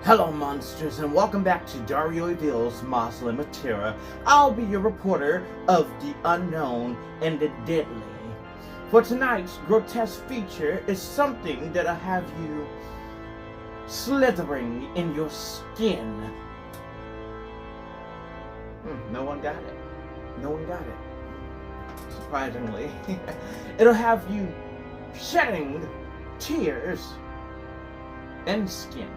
Hello monsters, and welcome back to Dario Eville's Muslim Terror. I'll be your reporter of the unknown and the deadly. For tonight's grotesque feature is something that'll have you slithering in your skin. No one got it. No one got it. Surprisingly. It'll have you shedding tears and skin.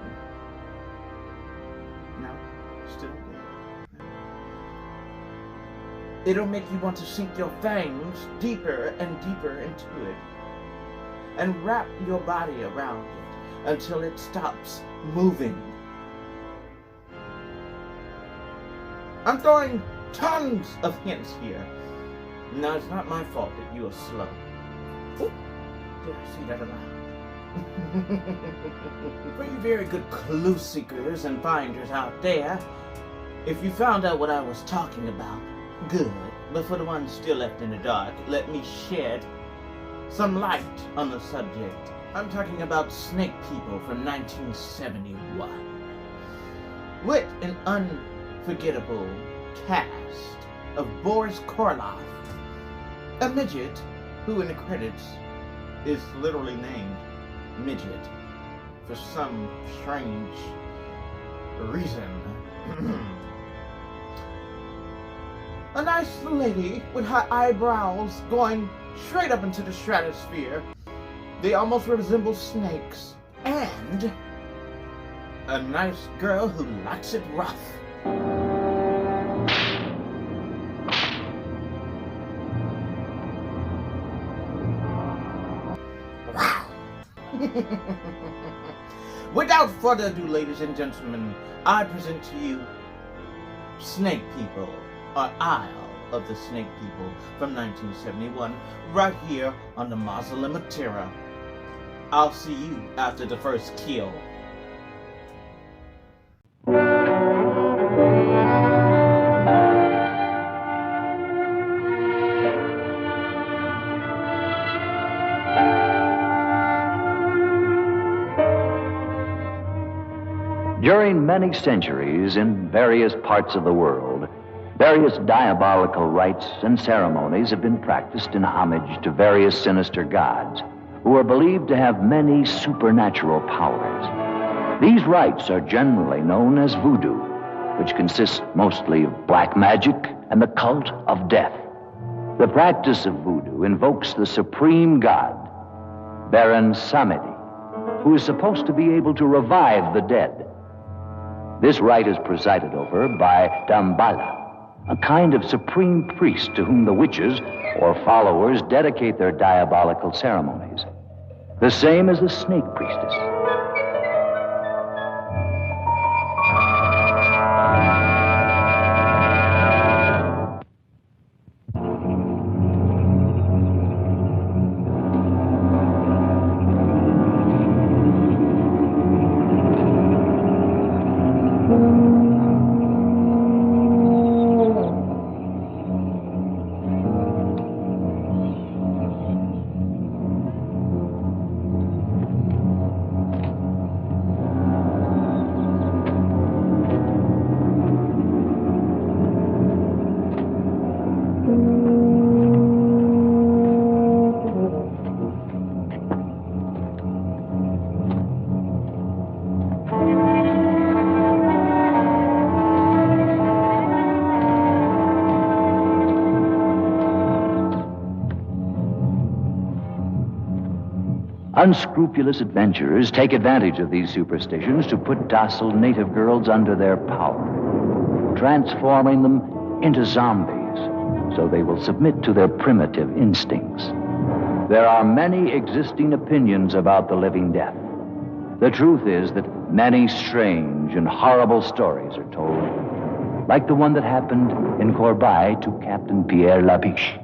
No, still good. It'll make you want to sink your fangs deeper and deeper into it and wrap your body around it until it stops moving. I'm throwing tons of hints here. Now, it's not my fault that you are slow. Ooh, did I say that aloud? For you very good clue seekers and finders out there, if you found out what I was talking about, good. But for the ones still left in the dark, let me shed some light on the subject. I'm talking about snake people from 1971. With an unforgettable cast of Boris Karloff, a midget who in the credits is literally named Midget for some strange reason. A nice lady with her eyebrows going straight up into the stratosphere. They almost resemble snakes. And a nice girl who likes it rough. Without further ado, ladies and gentlemen, I present to you Snake People, or Isle of the Snake People from 1971, right here on the Mausoleum of Terror. I'll see you after the first kill. During many centuries in various parts of the world, various diabolical rites and ceremonies have been practiced in homage to various sinister gods who are believed to have many supernatural powers. These rites are generally known as voodoo, which consists mostly of black magic and the cult of death. The practice of voodoo invokes the supreme god, Baron Samedi, who is supposed to be able to revive the dead. This rite is presided over by Damballa, a kind of supreme priest to whom the witches or followers dedicate their diabolical ceremonies. The same as the snake priestess. Unscrupulous adventurers take advantage of these superstitions to put docile native girls under their power, transforming them into zombies so they will submit to their primitive instincts. There are many existing opinions about the living death. The truth is that many strange and horrible stories are told, like the one that happened in Corbeil to Captain Pierre Labiche.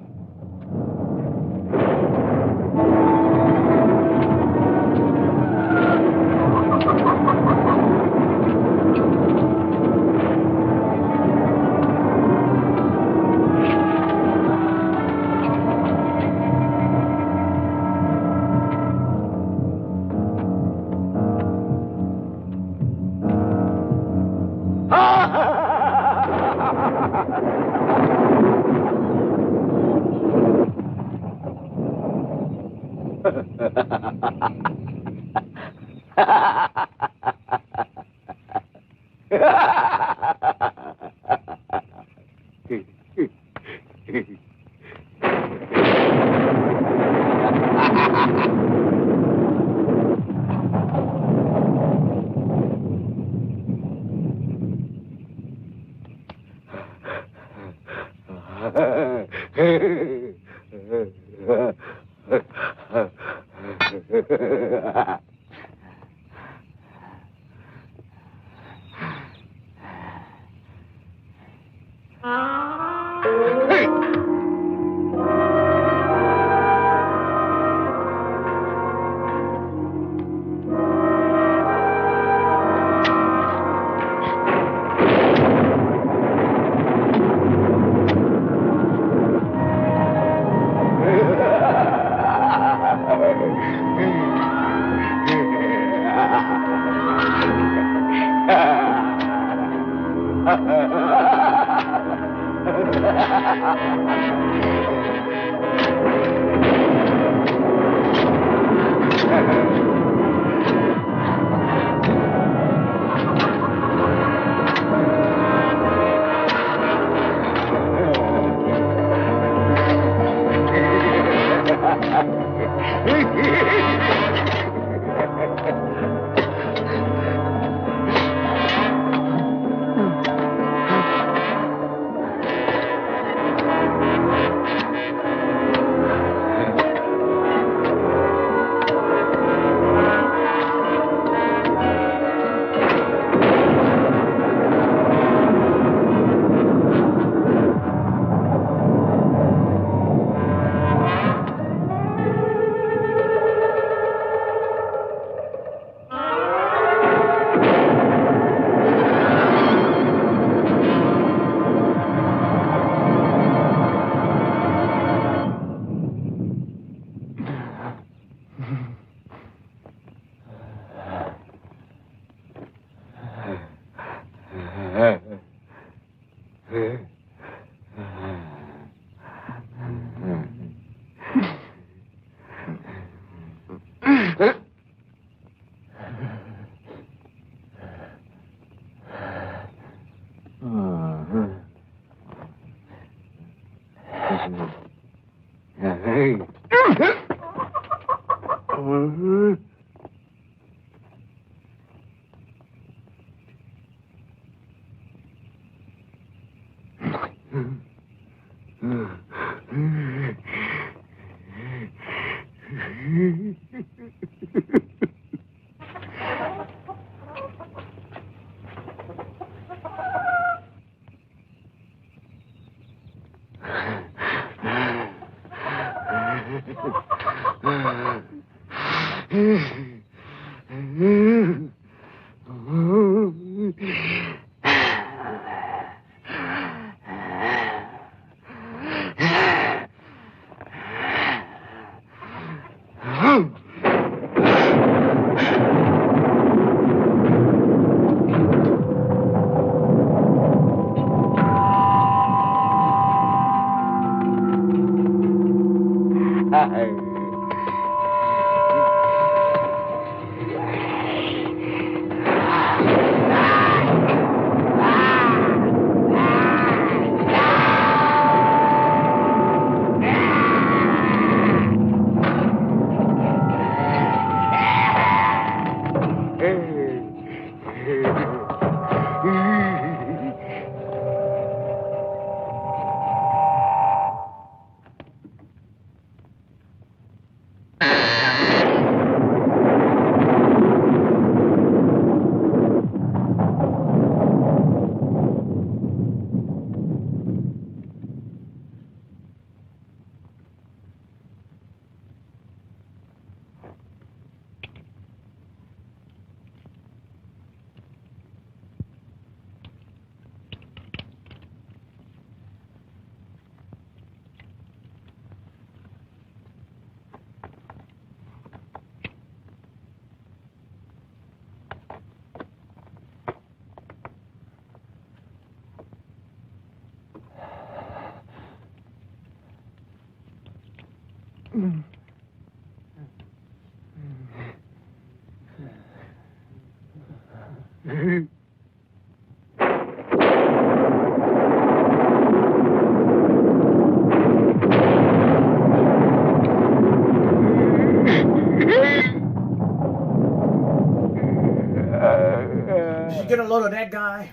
go to that guy,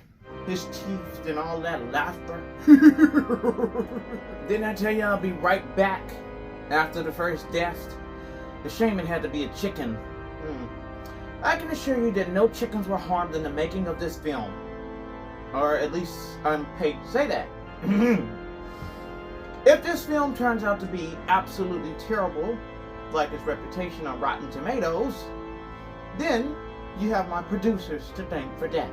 his teeth and all that laughter. Didn't I tell you I'll be right back after the first death? The shaman had to be a chicken. I can assure you that no chickens were harmed in the making of this film. Or at least I'm paid to say that. If this film turns out to be absolutely terrible, like its reputation on Rotten Tomatoes, then you have my producers to thank for that.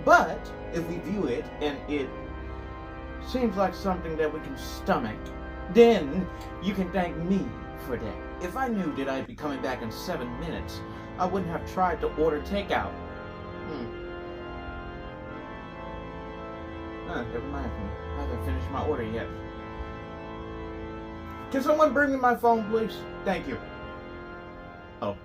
But if we view it and it seems like something that we can stomach, then you can thank me for that. If I knew that I'd be coming back in 7 minutes, I wouldn't have tried to order takeout. That reminds me. I haven't finished my order yet. Can someone bring me my phone, please? Thank you. Oh.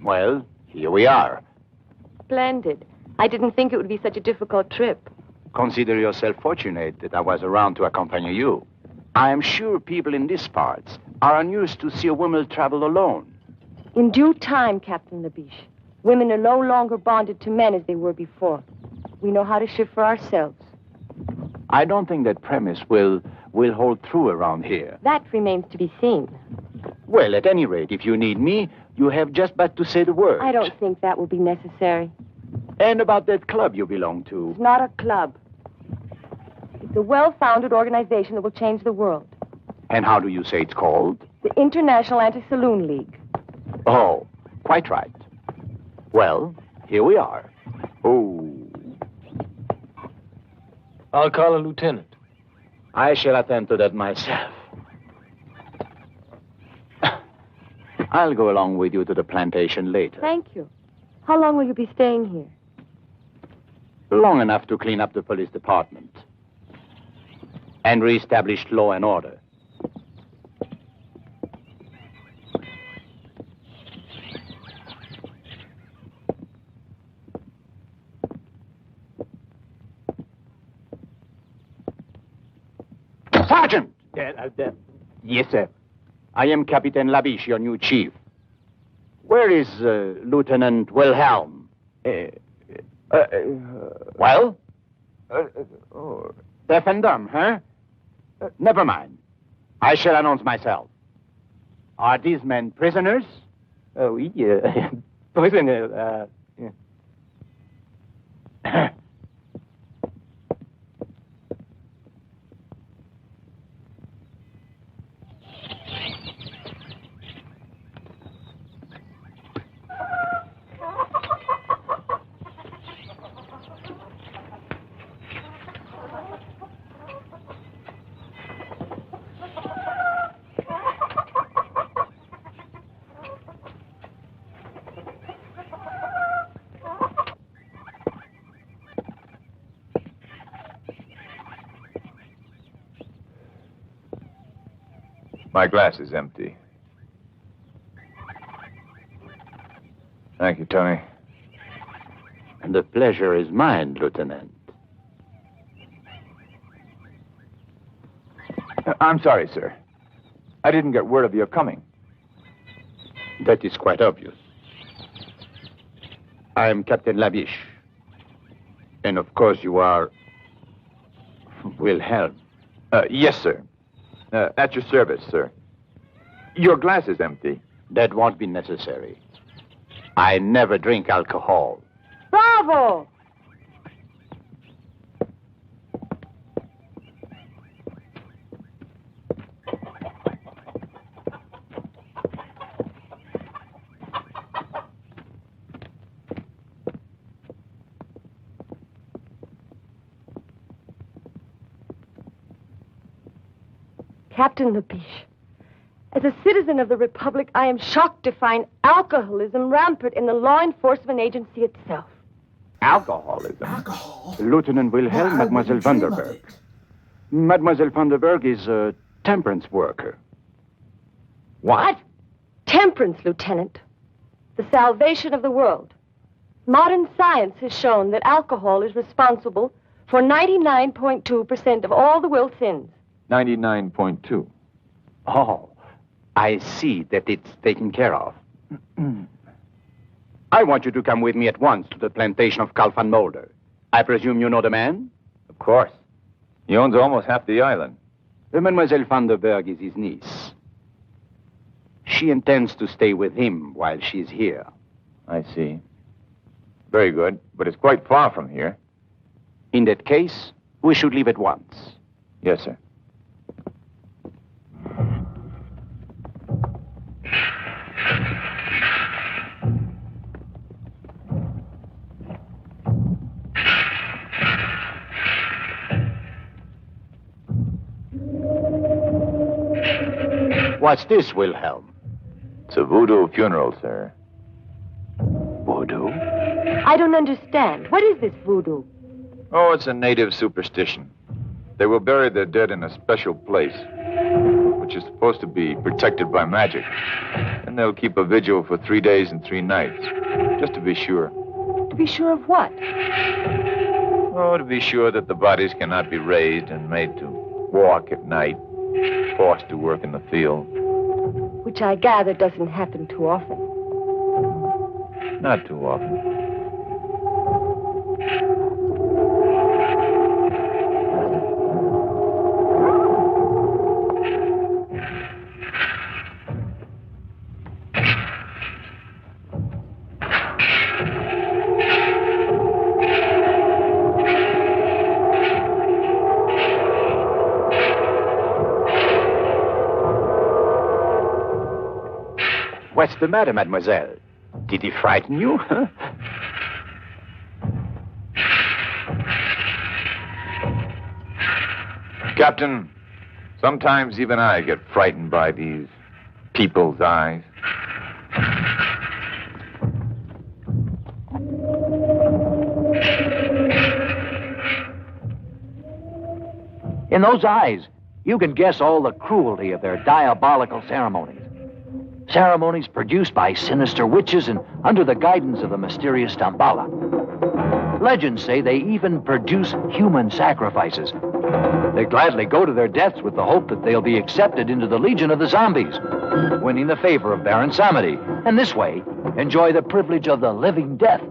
Well, here we are. Splendid. I didn't think it would be such a difficult trip. Consider yourself fortunate that I was around to accompany you. I am sure people in these parts are unused to see a woman travel alone. In due time, Captain Labiche. Women are no longer bonded to men as they were before. We know how to shift for ourselves. I don't think that premise will hold true around here. That remains to be seen. Well, at any rate, if you need me, you have just but to say the word. I don't think that will be necessary. And about that club you belong to? It's not a club. It's a well-founded organization that will change the world. And how do you say it's called? The International Anti-Saloon League. Oh, quite right. Well, here we are. Oh. I'll call a lieutenant. I shall attend to that myself. I'll go along with you to the plantation later. Thank you. How long will you be staying here? Long enough to clean up the police department and reestablish law and order. Sergeant! Yes, sir. I am Captain Labiche, your new chief. Where is Lieutenant Wilhelm? Well? Deaf and dumb, huh? Never mind. I shall announce myself. Are these men prisoners? Oui, prisoner. My glass is empty. Thank you, Tony. And the pleasure is mine, Lieutenant. I'm sorry, sir. I didn't get word of your coming. That is quite obvious. I am Captain Labiche. And of course you are Wilhelm. Yes, sir. At your service, sir. Your glass is empty. That won't be necessary. I never drink alcohol. Bravo! Captain Labiche, as a citizen of the Republic, I am shocked to find alcoholism rampant in the law enforcement agency itself. Alcoholism? Alcohol? Lieutenant Wilhelm, Why Mademoiselle would you dream of Vanderberg. it? Mademoiselle Vanderberg is a temperance worker. What? Temperance, Lieutenant. The salvation of the world. Modern science has shown that alcohol is responsible for 99.2% of all the world's sins. 99.2. Oh, I see that it's taken care of. I want you to come with me at once to the plantation of Carl van Mulder. I presume you know the man? Of course. He owns almost half the island. Mademoiselle Vanderberg is his niece. She intends to stay with him while she's here. I see. Very good, but it's quite far from here. In that case, we should leave at once. Yes, sir. What's this, Wilhelm? It's a voodoo funeral, sir. Voodoo? I don't understand. What is this voodoo? Oh, it's a native superstition. They will bury their dead in a special place, which is supposed to be protected by magic. And they'll keep a vigil for 3 days and 3 nights, just to be sure. To be sure of what? Oh, to be sure that the bodies cannot be raised and made to walk at night, forced to work in the field. Which I gather doesn't happen too often. Not too often. What's the matter, mademoiselle? Did he frighten you? Captain, sometimes even I get frightened by these people's eyes. In those eyes, you can guess all the cruelty of their diabolical ceremonies. Ceremonies produced by sinister witches and under the guidance of the mysterious Damballa. Legends say they even produce human sacrifices. They gladly go to their deaths with the hope that they'll be accepted into the legion of the zombies, winning the favor of Baron Samedi, and this way enjoy the privilege of the living death.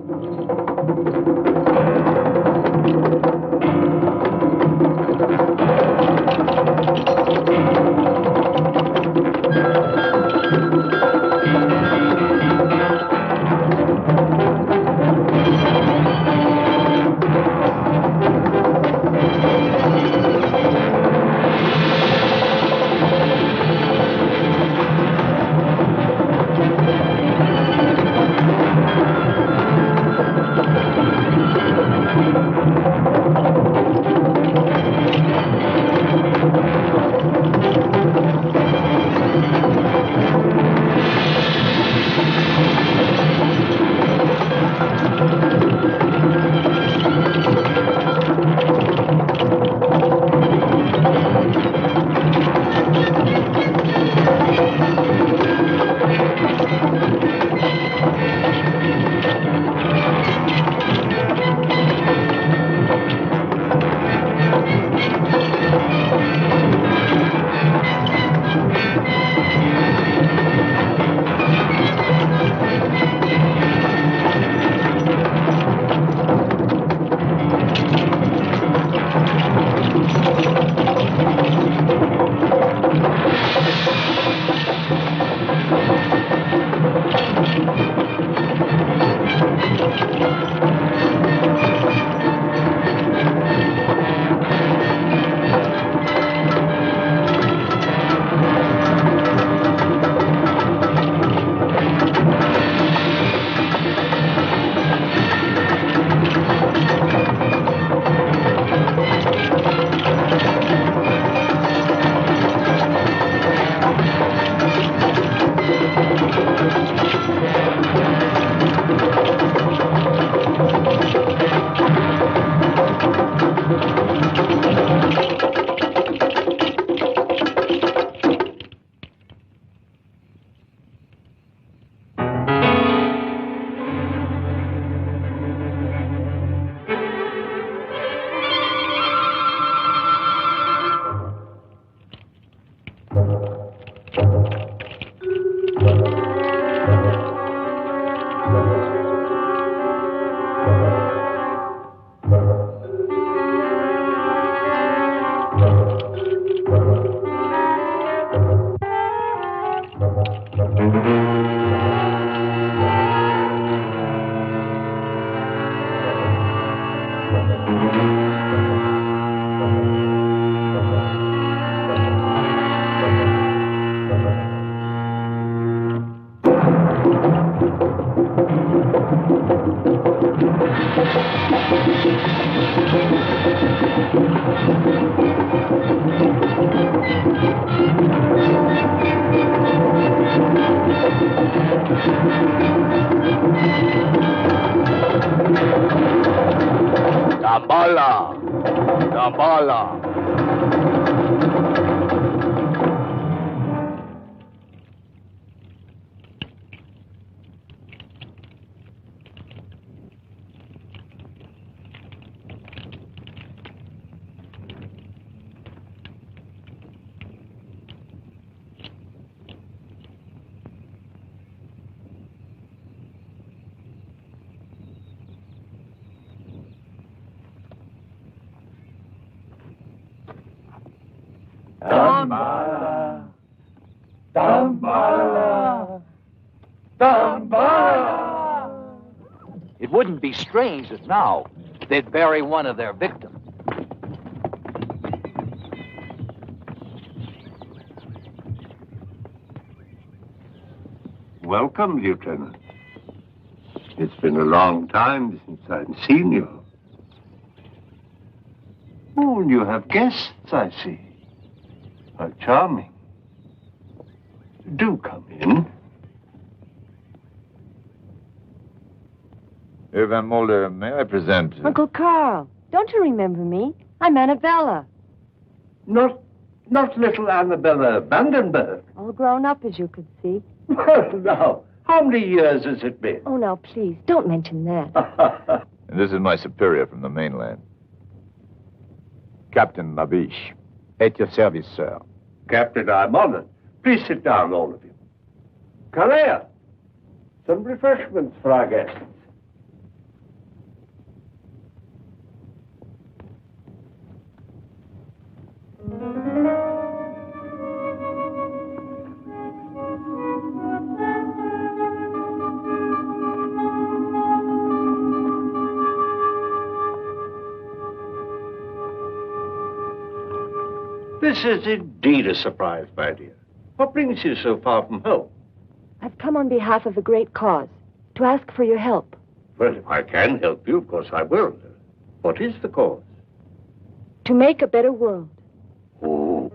Dambala! Dambala! Dambala! Dambala! Dambala! It wouldn't be strange if now they'd bury one of their victims. Welcome, Lieutenant. It's been a long time since I've seen you. Oh, and you have guests, I see. How charming. Do come in. Herr Van Mulder, may I present... Uncle Carl, don't you remember me? I'm Annabella. Not little Annabella Vandenberg. All grown up, as you could see. Well, now, how many years has it been? Oh, now, please, don't mention that. And this is my superior from the mainland. Captain Labiche. At your service, sir. Captain, I'm honored. Please sit down, all of you. Kalea, some refreshments for our guests. This is indeed a surprise, my dear. What brings you so far from home? I've come on behalf of a great cause, to ask for your help. Well, if I can help you, of course I will. What is the cause? To make a better world. Oh.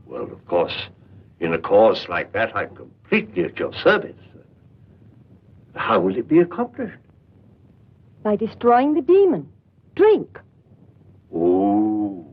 Well, of course, in a cause like that, I'm completely at your service. How will it be accomplished? By destroying the demon. Drink. Oh.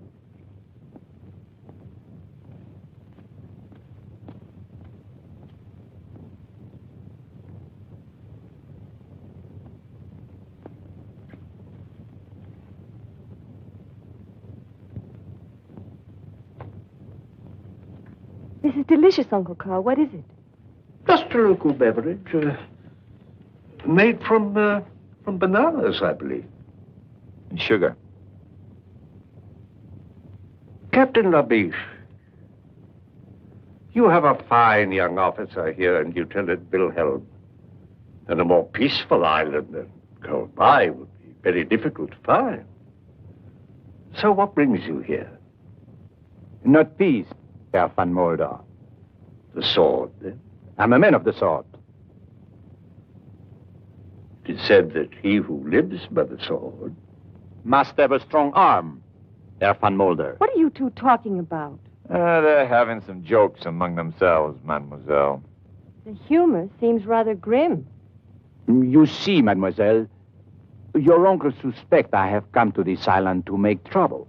This is delicious, Uncle Carl. What is it? Just a local beverage, made from bananas, I believe. And sugar. Captain Labiche, you have a fine young officer here in Lieutenant Wilhelm, and a more peaceful island than Colby would be very difficult to find. So what brings you here? Not peace, Herr Van Mulder. The sword, then? I'm a man of the sword. It is said that he who lives by the sword Must have a strong arm. Herr van Mulder. What are you two talking about? They're having some jokes among themselves, mademoiselle. The humor seems rather grim. You see, mademoiselle, your uncle suspects I have come to this island to make trouble.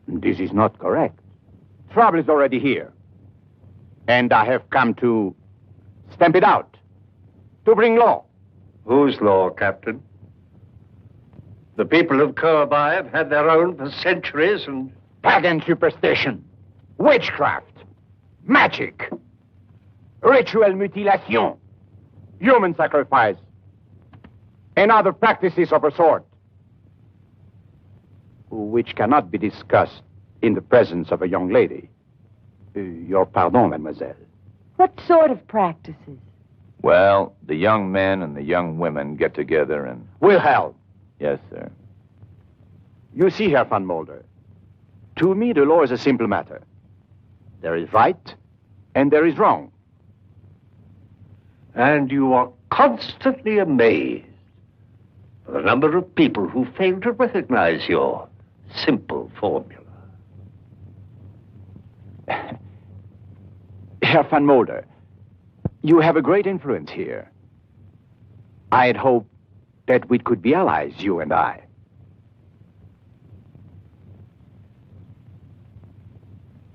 This is not correct. Trouble is already here. And I have come to stamp it out. To bring law. Whose law, Captain? The people of Kirby have had their own for centuries and... Pagan superstition. Witchcraft. Magic. Ritual mutilation. Human sacrifice. And other practices of a sort. Which cannot be discussed in the presence of a young lady. Your pardon, mademoiselle. What sort of practices? Well, the young men and the young women get together and... Wilhelm. Yes, sir. You see, Herr van Mulder, to me the law is a simple matter. There is right and there is wrong. And you are constantly amazed at the number of people who fail to recognize your simple formula. Herr van Mulder, you have a great influence here. I had hoped that we could be allies, you and I.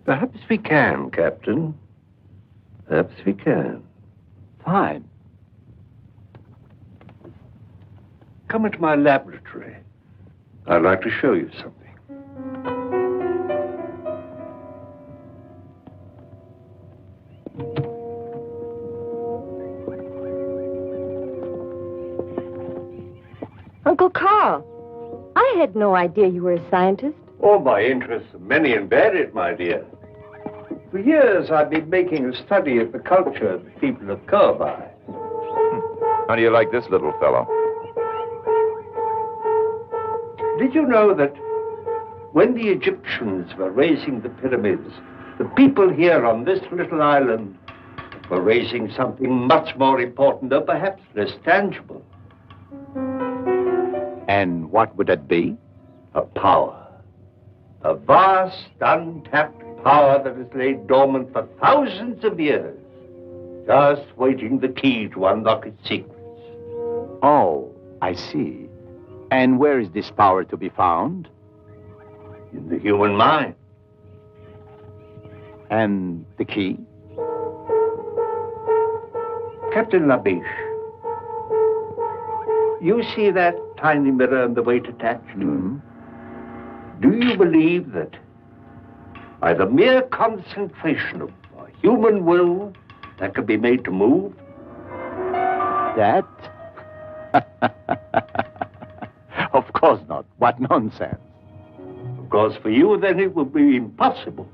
Perhaps we can, Captain. Perhaps we can. Fine. Come into my laboratory. I'd like to show you something. Uncle Carl, I had no idea you were a scientist. Oh, my interests are many and varied, my dear. For years, I've been making a study of the culture of the people of Kirby. How do you like this little fellow? Did you know that when the Egyptians were raising the pyramids, the people here on this little island were raising something much more important, though perhaps less tangible? And what would that be? A power. A vast, untapped power that has laid dormant for thousands of years, just waiting the key to unlock its secrets. Oh, I see. And where is this power to be found? In the human mind. And the key? Captain Labiche, you see that tiny mirror and the weight attached to it? Do you believe that by the mere concentration of a human will that can be made to move? That? Of course not. What nonsense. Of course, for you, then it would be impossible.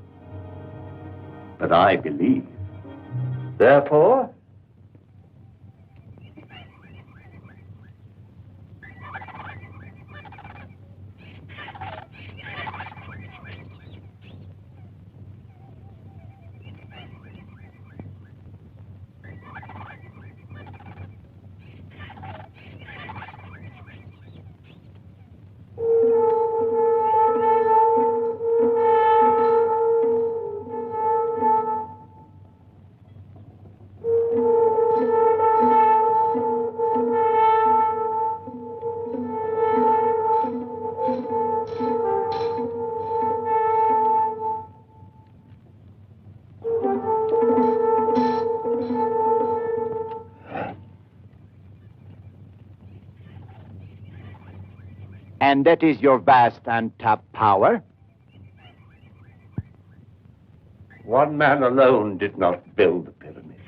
But I believe. Therefore, And that is your vast untapped power? one man alone did not build the pyramids.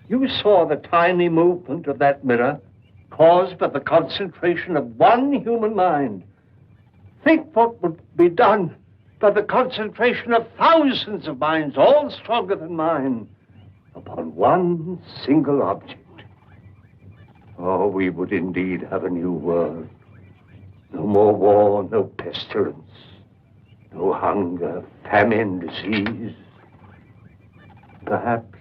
You saw the tiny movement of that mirror caused by the concentration of one human mind. Think what would be done by the concentration of thousands of minds, all stronger than mine, upon one single object. Oh, we would indeed have a new world. No more war, no pestilence, no hunger, famine, disease. Perhaps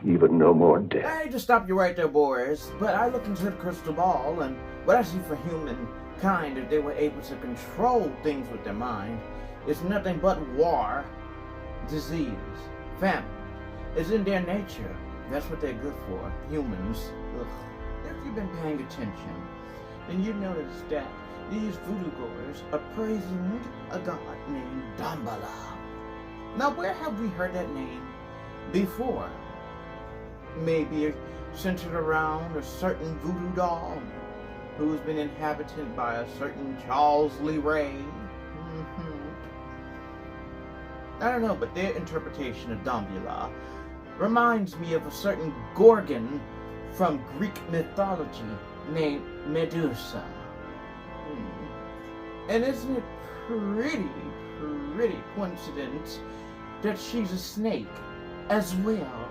even no more death. I hate to stop you right there, boys, but I look into the crystal ball, and what I see for human kind, if they were able to control things with their mind, it's nothing but war, disease, famine. It's in their nature. That's what they're good for, humans. Ugh. If you've been paying attention, then you notice that these voodoo goers are praising a god named Dambala. Now, where have we heard that name before? Maybe centered around a certain voodoo doll who's been inhabited by a certain Charles Lee Ray. I don't know, but their interpretation of Dambala reminds me of a certain Gorgon from Greek mythology named Medusa. And isn't it pretty coincidence that she's a snake as well?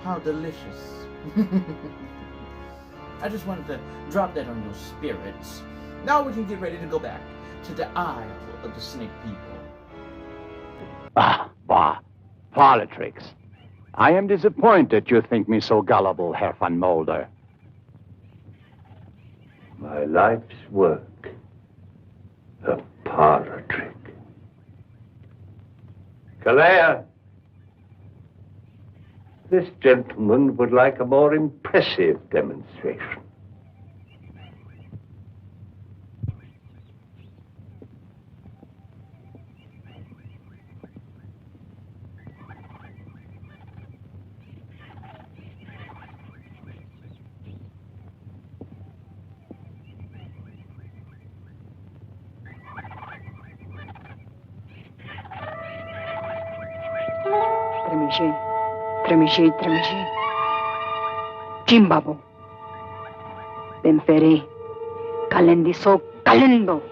How delicious. I just wanted to drop that on your spirits. Now we can get ready to go back to the Isle of the Snake People. Bah, politics. I am disappointed you think me so gullible, Herr van Mulder. My life's work, a parlor trick. Kalea, this gentleman would like a more impressive demonstration. Tremishi. Jimbabo. Benfere. Kalendiso kalendo.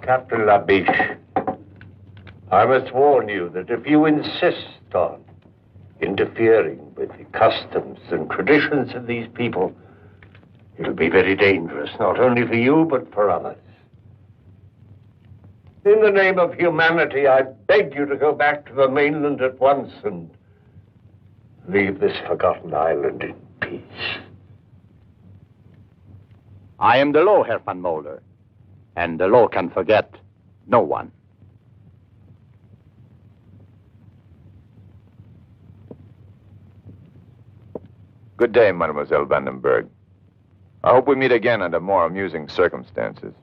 Captain Labiche, I must warn you that if you insist on interfering with the customs and traditions of these people, it'll be very dangerous, not only for you, but for others. In the name of humanity, I beg you to go back to the mainland at once and leave this forgotten island in peace. I am the law, Herr van Mulder. And the law can forget no one. Good day, Mademoiselle Vandenberg. I hope we meet again under more amusing circumstances.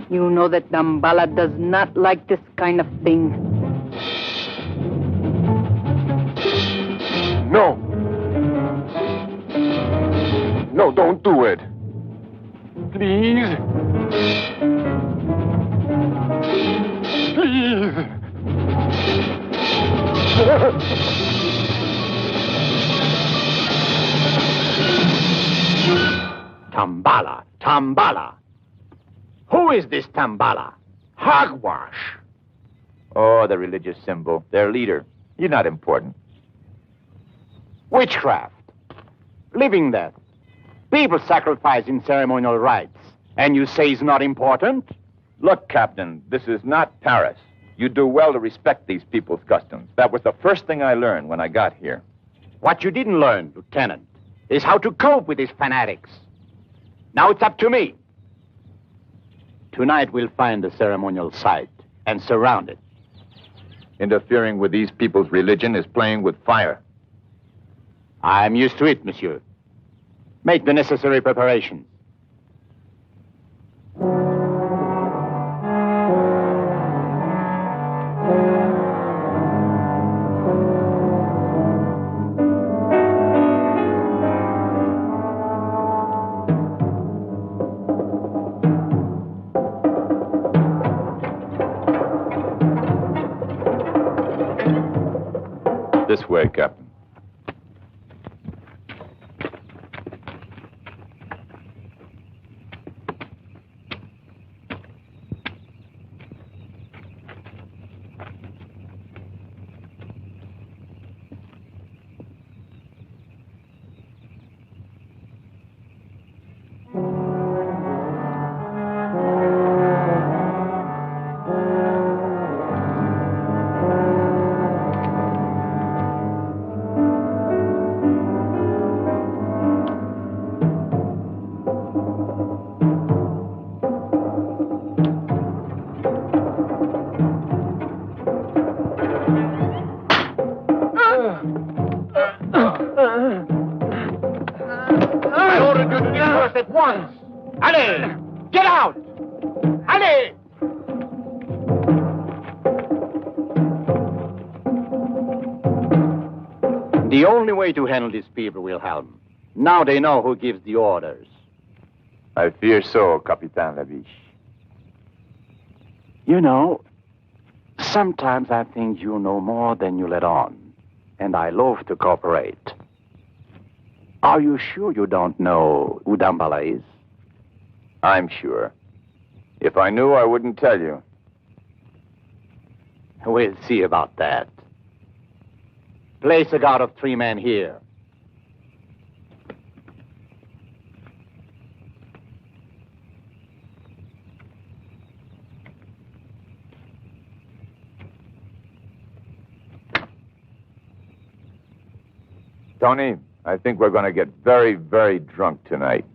You know that Dambala does not like this kind of thing. No! No, don't do it. Please. Please. Tambala, Tambala. Who is this Tambala? Hogwash. Oh, the religious symbol. Their leader. He's not important. Witchcraft. Living death. People sacrifice in ceremonial rites. And you say it's not important? Look, Captain, this is not Paris. You do well to respect these people's customs. That was the first thing I learned when I got here. What you didn't learn, Lieutenant, is how to cope with these fanatics. Now it's up to me. Tonight we'll find the ceremonial site and surround it. Interfering with these people's religion is playing with fire. I'm used to it, monsieur. Make the necessary preparations. This way, Captain. I ordered you to disperse at once. Allez, get out! Allez! The only way to handle these people, Wilhelm. Now they know who gives the orders. I fear so, Capitan Laviche. You know, sometimes I think you know more than you let on. And I love to cooperate. Are you sure you don't know who Dambala is? I'm sure. If I knew, I wouldn't tell you. We'll see about that. Place a guard of 3 men here. Tony, I think we're going to get very, very drunk tonight.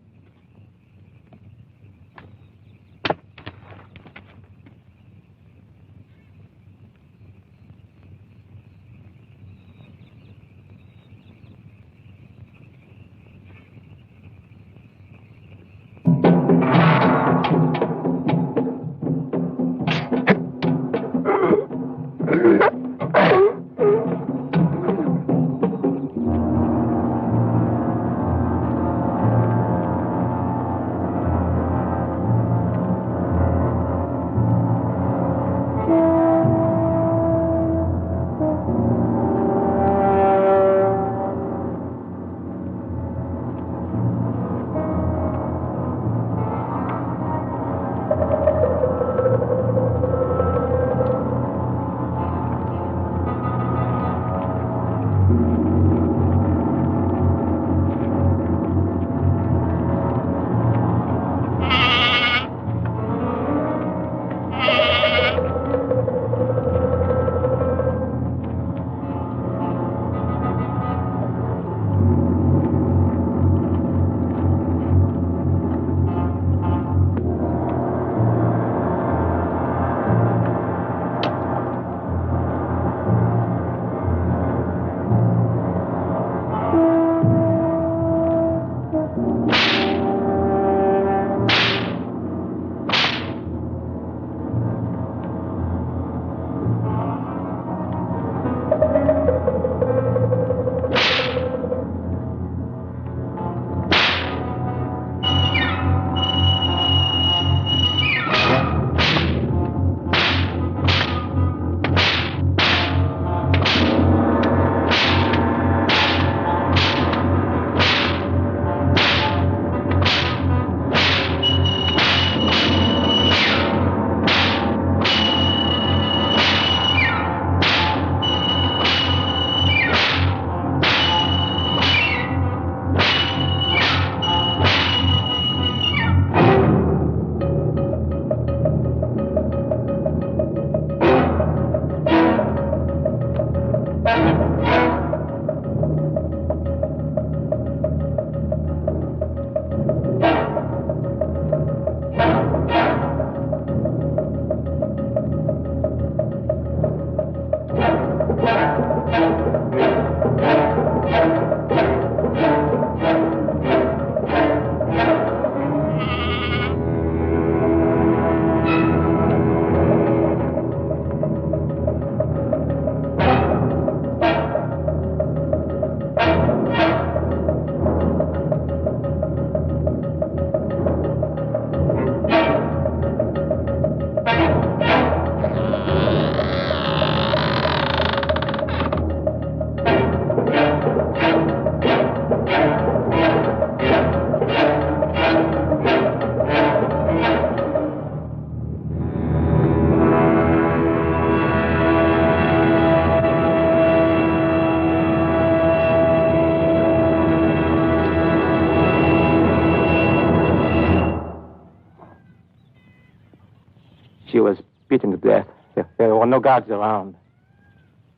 she was beaten to death. There were no guards around.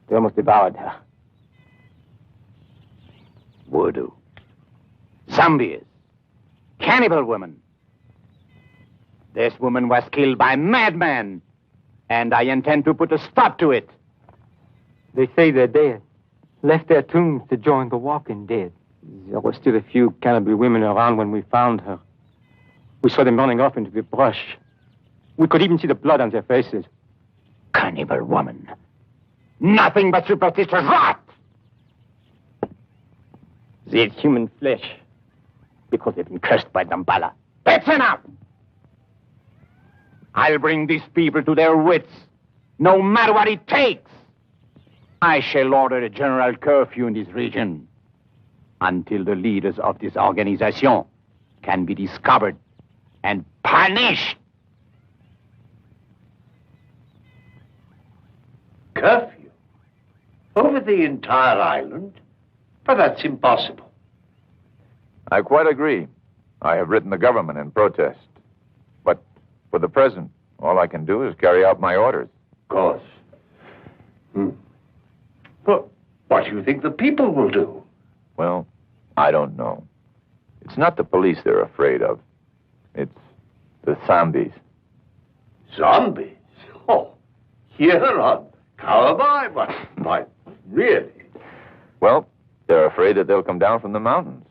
They almost devoured her. Voodoo. Zombies. Cannibal women. This woman was killed by madmen, and I intend to put a stop to it. They say they're dead. Left their tombs to join the walking dead. There were still a few cannibal women around when we found her. We saw them running off into the brush. We could even see the blood on their faces. Cannibal woman. Nothing but superstitious rot! They ate human flesh because they've been cursed by Damballa. That's enough! I'll bring these people to their wits, no matter what it takes. I shall order a general curfew in this region until the leaders of this organization can be discovered and punished. Curfew? Over the entire island? But that's impossible. I quite agree. I have written the government in protest. But for the present, all I can do is carry out my orders. Of course. But what do you think the people will do? Well, I don't know. It's not the police they're afraid of. It's the zombies. Zombies? Oh, here on Kauai, but really? Well, they're afraid that they'll come down from the mountains.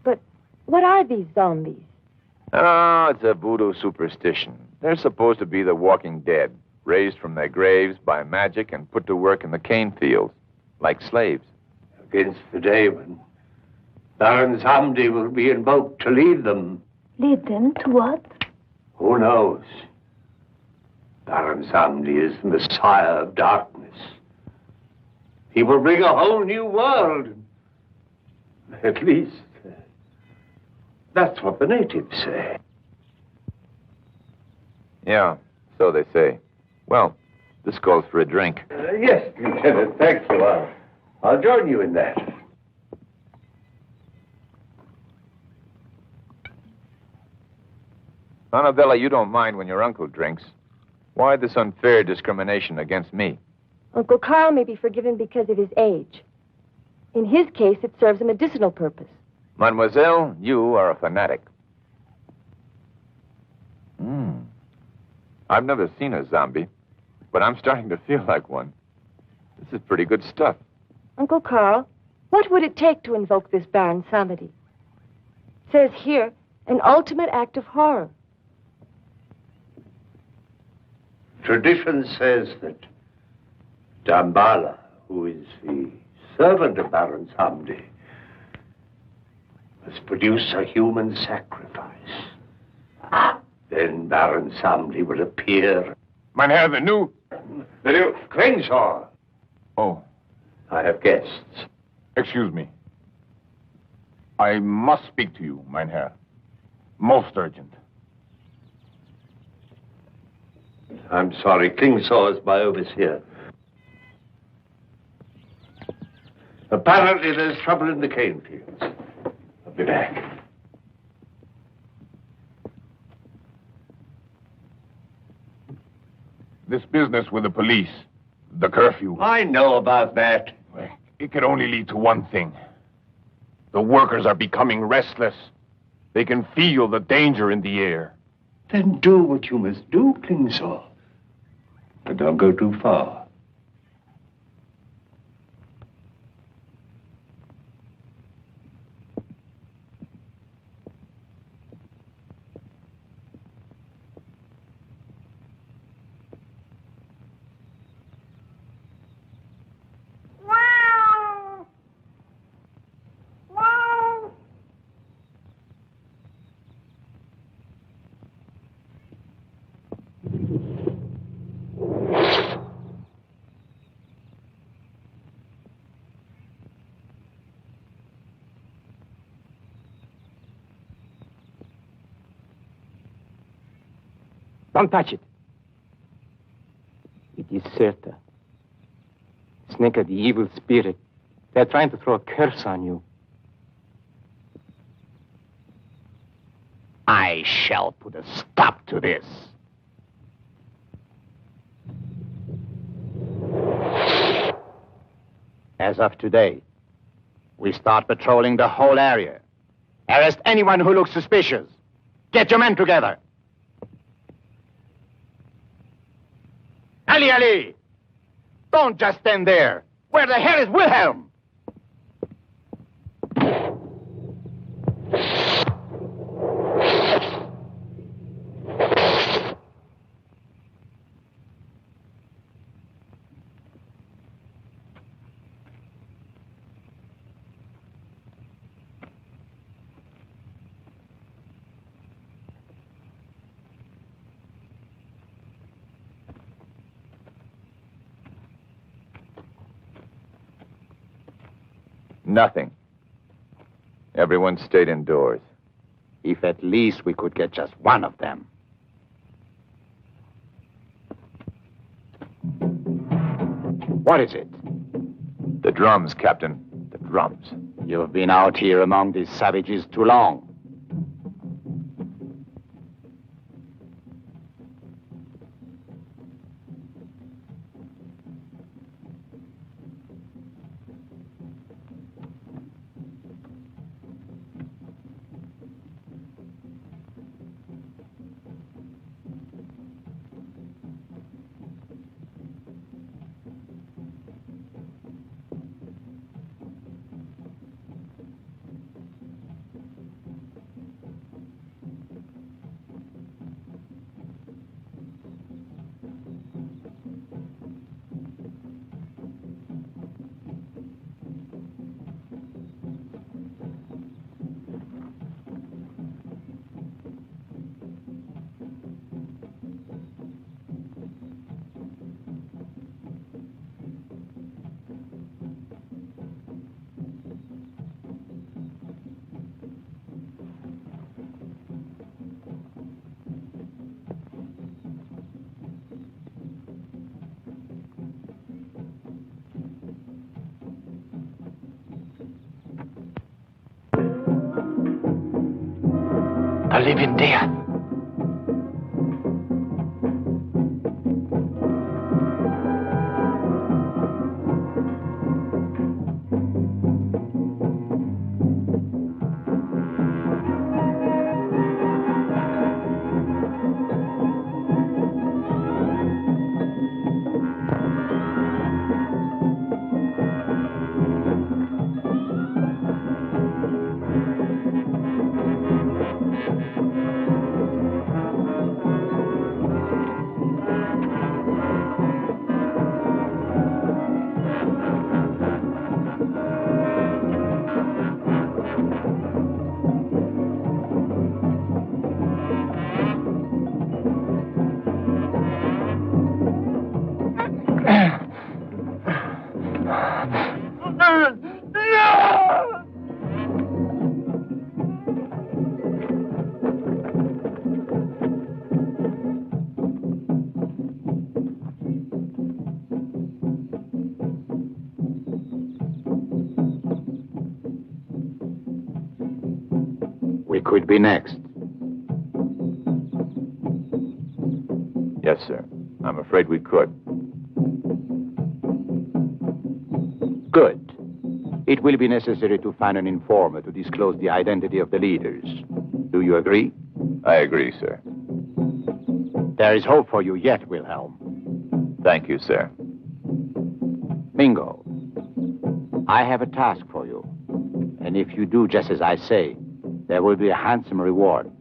But what are these zombies? Oh, it's a voodoo superstition. They're supposed to be the walking dead, raised from their graves by magic and put to work in the cane fields, like slaves. Against the day when Baron Samdi will be invoked to lead them. Lead them to what? Who knows? Baron Samdi is the Messiah of darkness. He will bring a whole new world. At least, that's what the natives say. Yeah, so they say. Well, this calls for a drink. Yes, Lieutenant, thanks a lot. I'll join you in that. Annabella, you don't mind when your uncle drinks. Why this unfair discrimination against me? Uncle Carl may be forgiven because of his age. In his case, it serves a medicinal purpose. Mademoiselle, you are a fanatic. I've never seen a zombie, but I'm starting to feel like one. This is pretty good stuff. Uncle Carl, what would it take to invoke this Baron Samedi? It says here, an ultimate act of horror. Tradition says that Damballa, who is the servant of Baron Samdi, must produce a human sacrifice. Then Baron Samdi will appear. Mein Herr, the new... Crenshaw. Oh, I have guests. excuse me. I must speak to you, mein Herr. Most urgent. I'm sorry, Klingsaw is my overseer. Apparently there's trouble in the cane fields. I'll be back. This business with the police, the curfew, I know about that. it can only lead to one thing. The workers are becoming restless. They can feel the danger in the air. Then do what you must do, Klingsaw. But don't go too far. Don't touch it. It is Serta. Snake of the evil spirit. They're trying to throw a curse on you. I I shall put a stop to this. As of today, we start patrolling the whole area. Arrest anyone who looks suspicious. Get your men together. Ali! Don't just stand there. Where the hell is Wilhelm? Nothing. Everyone stayed indoors. If at least we could get just one of them. What is it? The drums, Captain. The drums. You've been out here among these savages too long. A living death. We could be next. Yes, sir. I'm afraid we could. Good. It will be necessary to find an informer to disclose the identity of the leaders. Do you agree? I agree, sir. There is hope for you yet, Wilhelm. Thank you, sir. Mingo, I have a task for you. And if you do just as I say, there will be a handsome reward.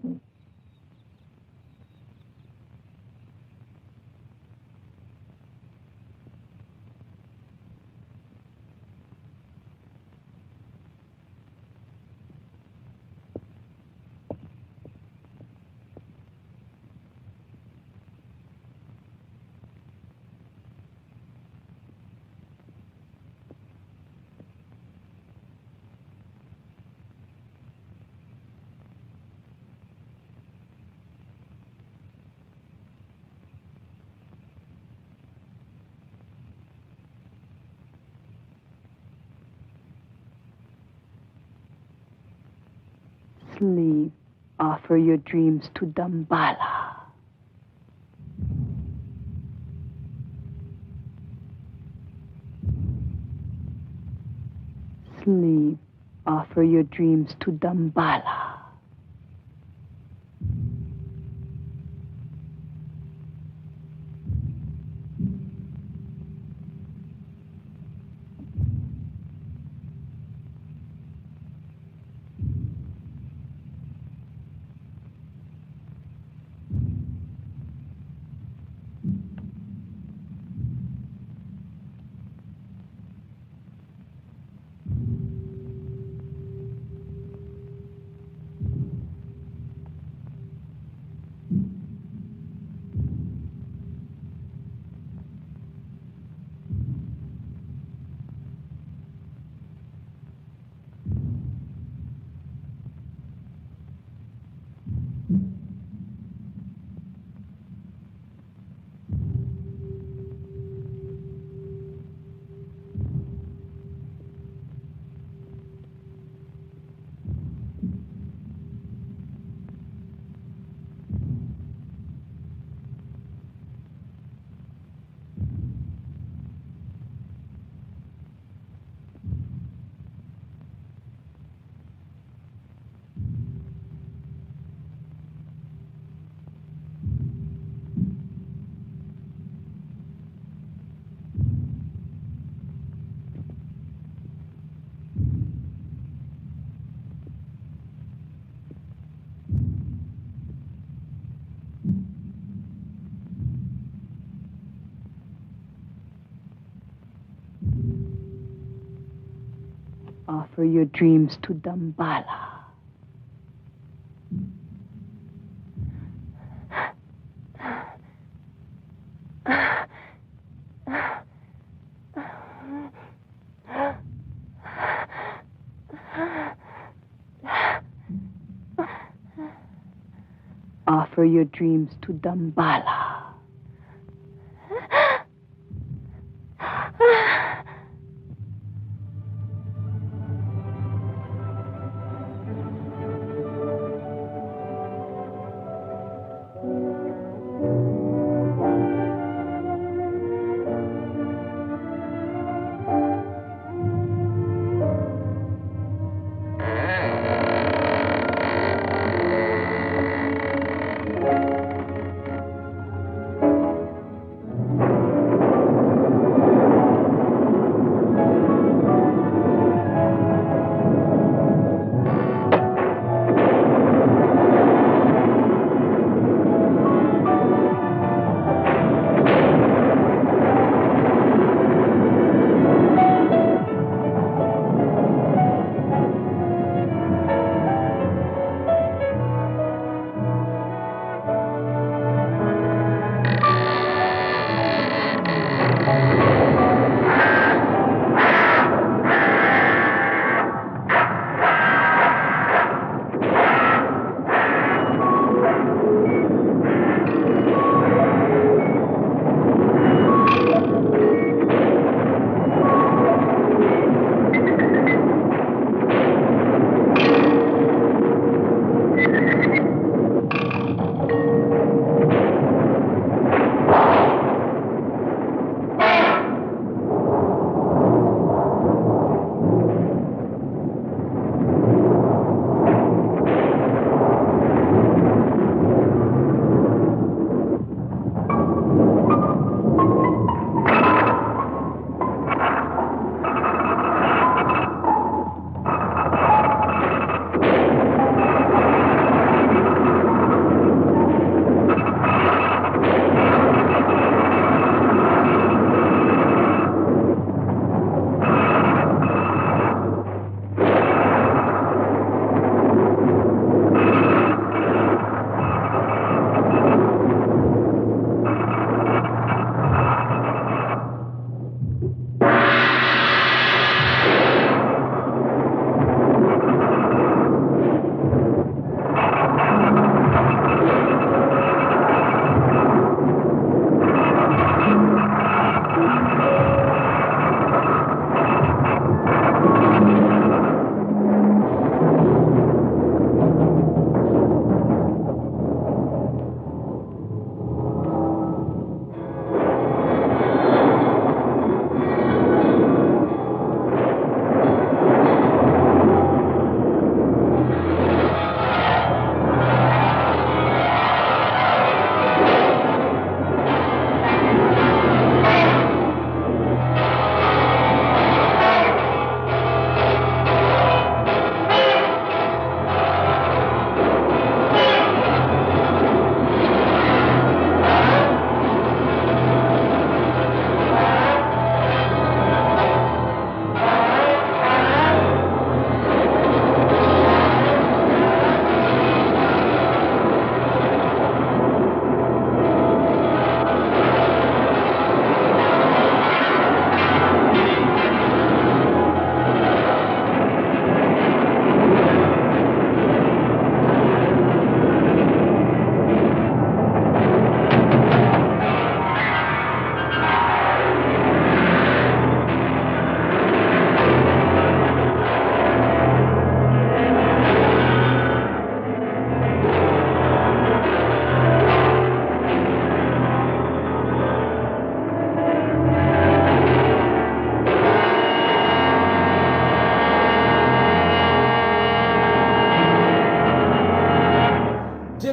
Sleep. Offer your dreams to Dambala. Sleep. Offer your dreams to Dambala. Offer your dreams to Dambala. Offer your dreams to Dambala.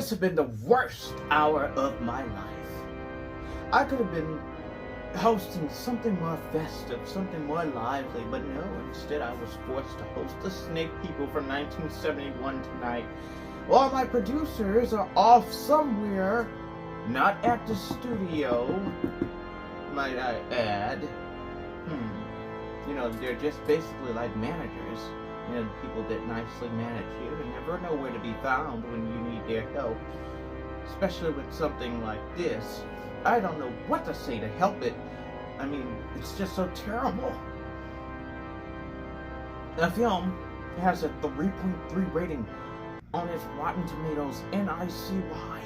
This has been the worst hour of my life. I could have been hosting something more festive, something more lively, but no, instead I was forced to host the Snake People from 1971 tonight. While my producers are off somewhere, not at the studio, might I add. You know, they're just basically like managers. You know, people that nicely manage you and never know where to be found when you need their help. Especially with something like this. I don't know what to say to help it. I mean, it's just so terrible. The film has a 3.3 rating on its Rotten Tomatoes NICY.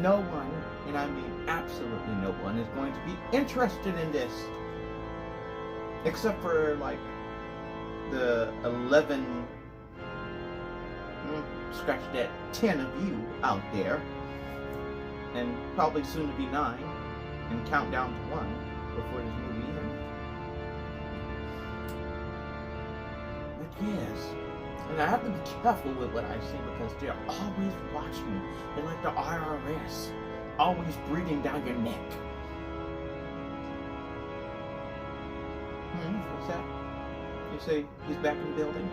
No one, and I mean absolutely no one, is going to be interested in this. Except for, like, the 11, scratch that, 10 of you out there. And probably soon to be 9. And count down to 1 before this movie ends. But yes, and I have to be careful with what I say because they're always watching. They're like the IRS, always breathing down your neck. What's that? You say he's back in the building?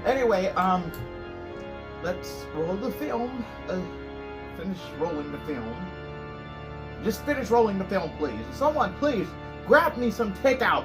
Anyway, let's roll the film. Finish rolling the film. Just finish rolling the film, please. Someone, please, grab me some takeout.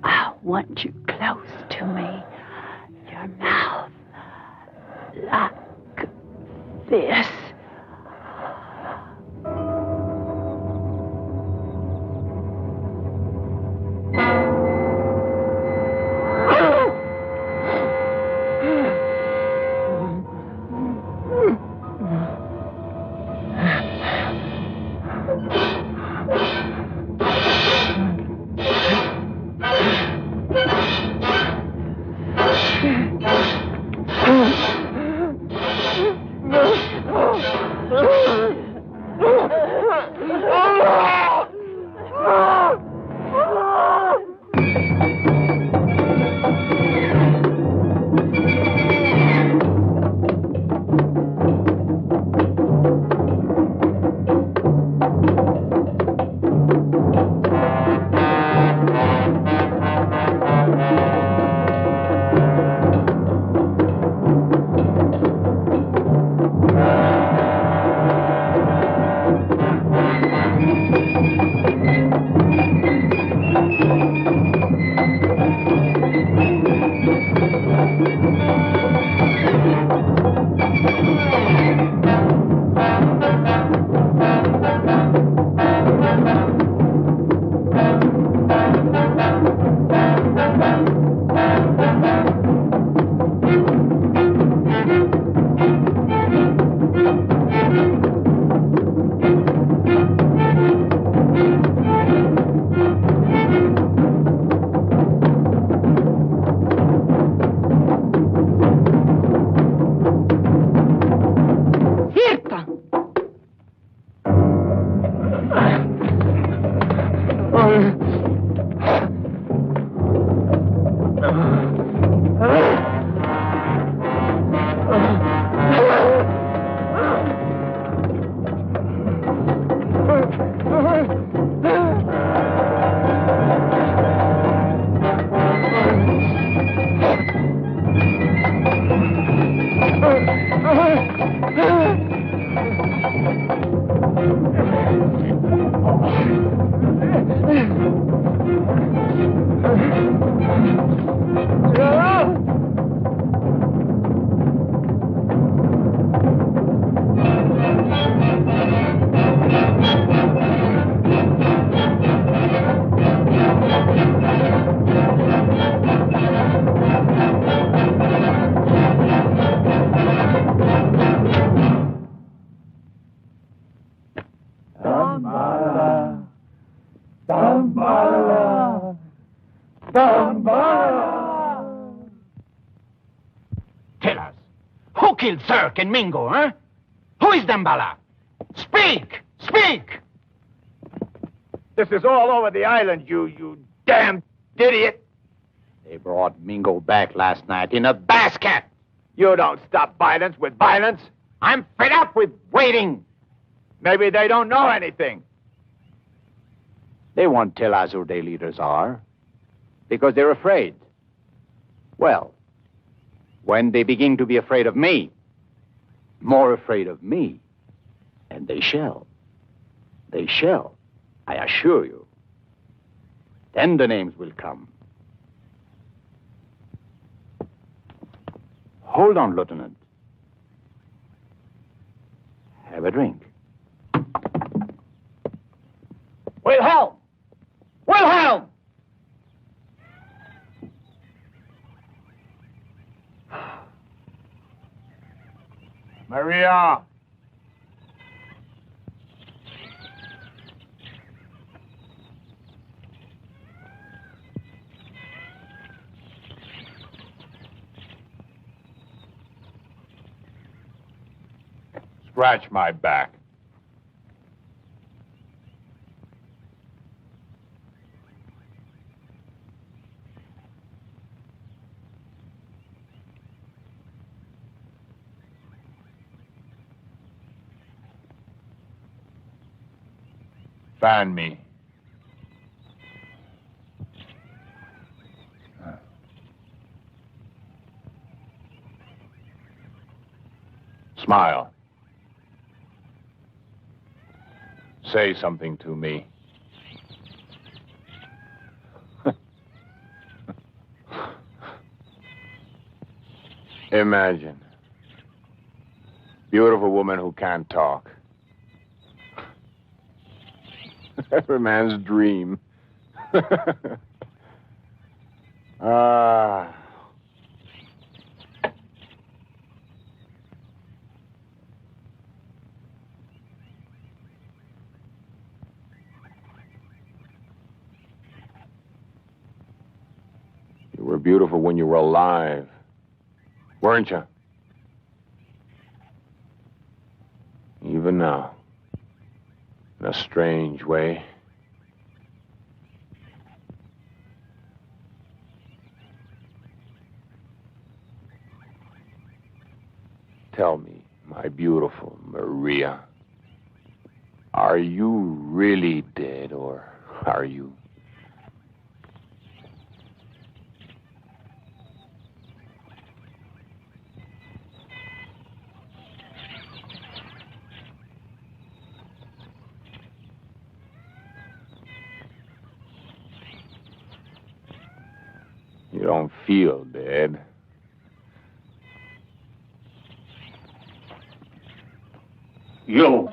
I want you close to me. Your mouth like this. Tell us, who killed Cirque and Mingo, huh? Who is Damballa? Speak! Speak! This is all over the island, you damn idiot. They brought Mingo back last night in a basket. You don't stop violence with violence. I'm fed up with waiting. Maybe they don't know anything. They won't tell us who their leaders are, because they're afraid. Well, when they begin to be afraid of me, more afraid of me, and they shall, I assure you, then the names will come. Hold on, Lieutenant. Have a drink. Wilhelm! Wilhelm! Maria! Scratch my back. Fan me. Smile. Say something to me. Imagine. Beautiful woman who can't talk. Every man's dream. Ah. You were beautiful when you were alive, weren't you? Even now, in a strange way. Tell me, my beautiful Maria, are you really dead, or are you? You don't feel dead. You!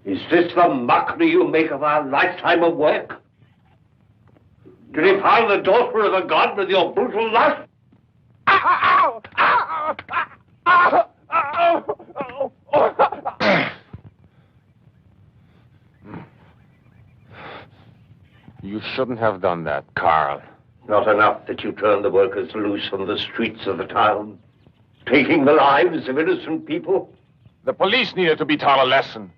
Is this the mockery you make of our lifetime of work? To defile the daughter of a god with your brutal lust? Ow! Ow! Ow! Ow! Ow! You shouldn't have done that, Carl. Not enough that you turned the workers loose on the streets of the town, taking the lives of innocent people? The police needed to be taught a lesson.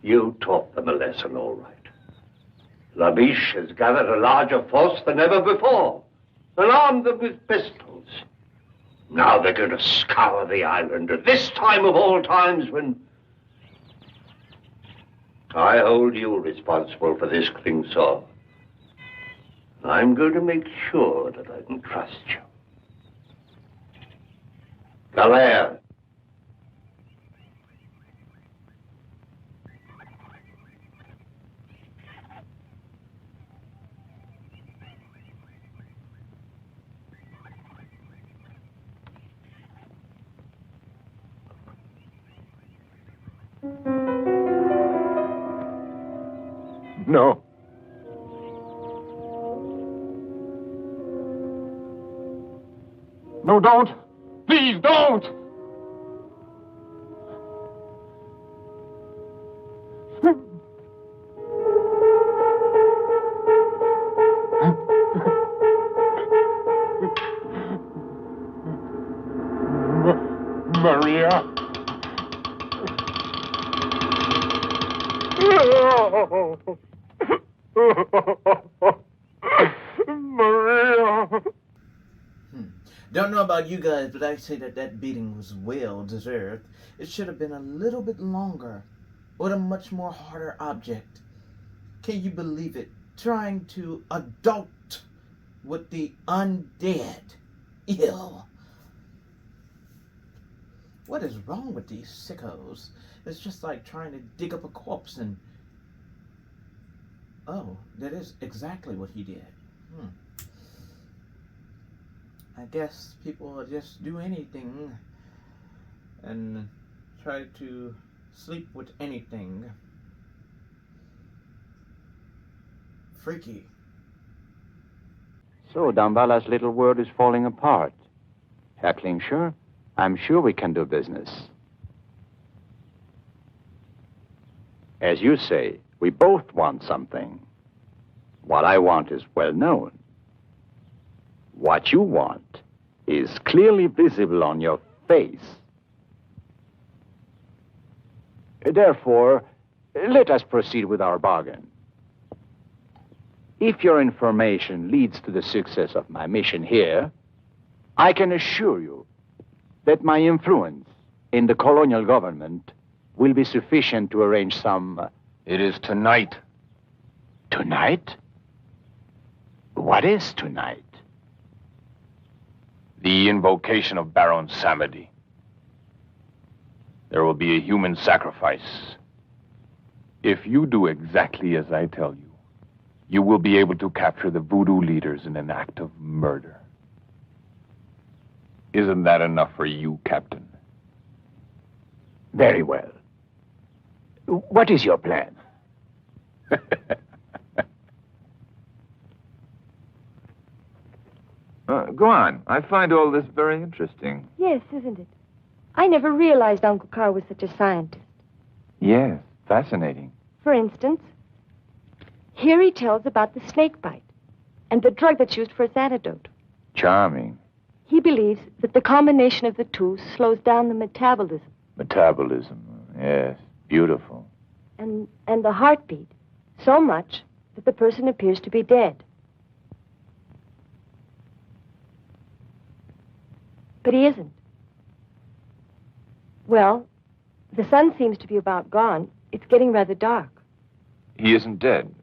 You taught them a lesson, all right. Labiche has gathered a larger force than ever before and armed them with pistols. Now they're going to scour the island at this time of all times when I hold you responsible for this Klingsor. I'm going to make sure that I can trust you. Galère. No. No, don't. Please, don't. Maria. Maria. Don't know about you guys, but I say that beating was well deserved. It should have been a little bit longer, with a much more harder object. Can you believe it? Trying to adult with the undead. Ew. What is wrong with these sickos? It's just like trying to dig up a corpse and... Oh, that is exactly what he did. I guess people will just do anything and try to sleep with anything. Freaky. So Dambala's little world is falling apart. Herr Klingsor, I'm sure we can do business. As you say, we both want something. What I want is well known. What you want is clearly visible on your face. Therefore, let us proceed with our bargain. If your information leads to the success of my mission here, I can assure you that my influence in the colonial government will be sufficient to arrange some It is tonight. Tonight? What is tonight? The invocation of Baron Samedi. There will be a human sacrifice. If you do exactly as I tell you, you will be able to capture the voodoo leaders in an act of murder. Isn't that enough for you, Captain? Very well. What is your plan? Go on. I find all this very interesting. Yes, isn't it? I never realized Uncle Carl was such a scientist. Yes, fascinating. For instance, here he tells about the snake bite and the drug that's used for its antidote. Charming. He believes that the combination of the two slows down the metabolism. Metabolism. Yes, beautiful. And the heartbeat, so much that the person appears to be dead. But he isn't. Well, the sun seems to be about gone. It's getting rather dark. He isn't dead.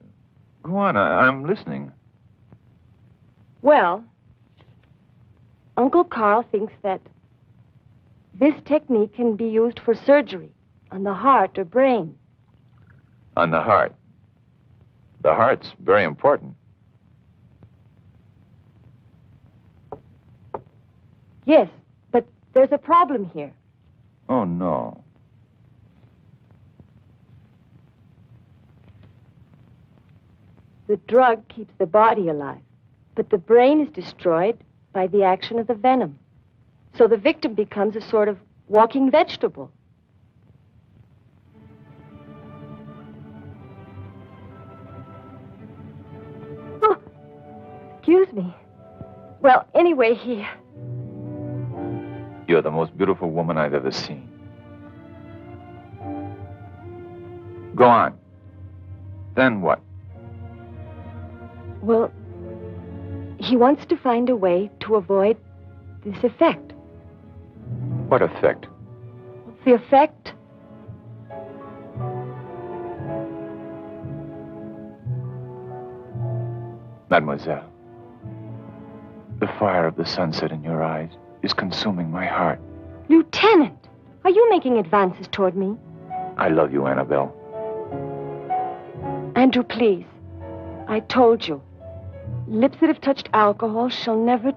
Go on, I'm listening. Well, Uncle Carl thinks that this technique can be used for surgery on the heart or brain. On the heart. The heart's very important. Yes, but there's a problem here. Oh, no. The drug keeps the body alive, but the brain is destroyed by the action of the venom. So the victim becomes a sort of walking vegetable. Oh, excuse me. Well, anyway, You're the most beautiful woman I've ever seen. Go on. Then what? Well, he wants to find a way to avoid this effect. What effect? The effect? Mademoiselle, the fire of the sunset in your eyes is consuming my heart. Lieutenant, are you making advances toward me? I love you, Annabelle. Andrew, please. I told you. Lips that have touched alcohol shall never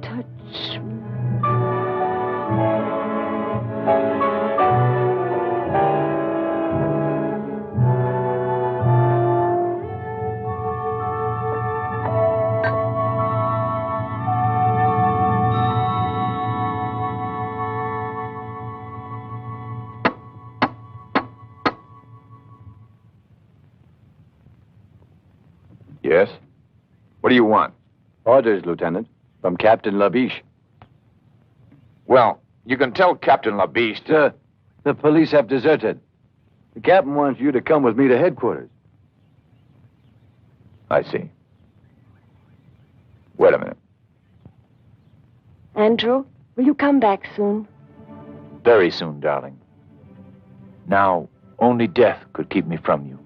touch me. Yes? What do you want? Orders, Lieutenant, from Captain Labiche. Well, you can tell Captain Labiche to... Sir, the police have deserted. The captain wants you to come with me to headquarters. I see. Wait a minute. Andrew, will you come back soon? Very soon, darling. Now, only death could keep me from you.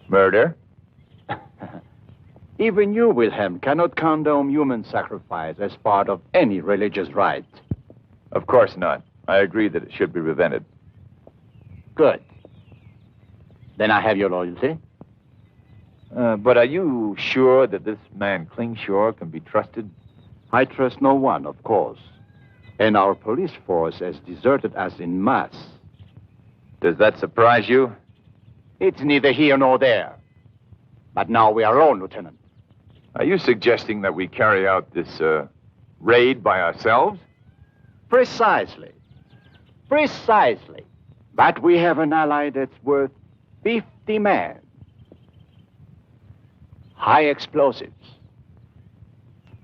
Murder? Even you, Wilhelm, cannot condone human sacrifice as part of any religious rite. Of course not. I agree that it should be prevented. Good. Then I have your loyalty. But are you sure that this man Klingshore can be trusted? I trust no one, of course. And our police force has deserted us en masse. Does that surprise you? It's neither here nor there. But now we are alone, Lieutenant. Are you suggesting that we carry out this raid by ourselves? Precisely. Precisely. But we have an ally that's worth 50 men. High explosives.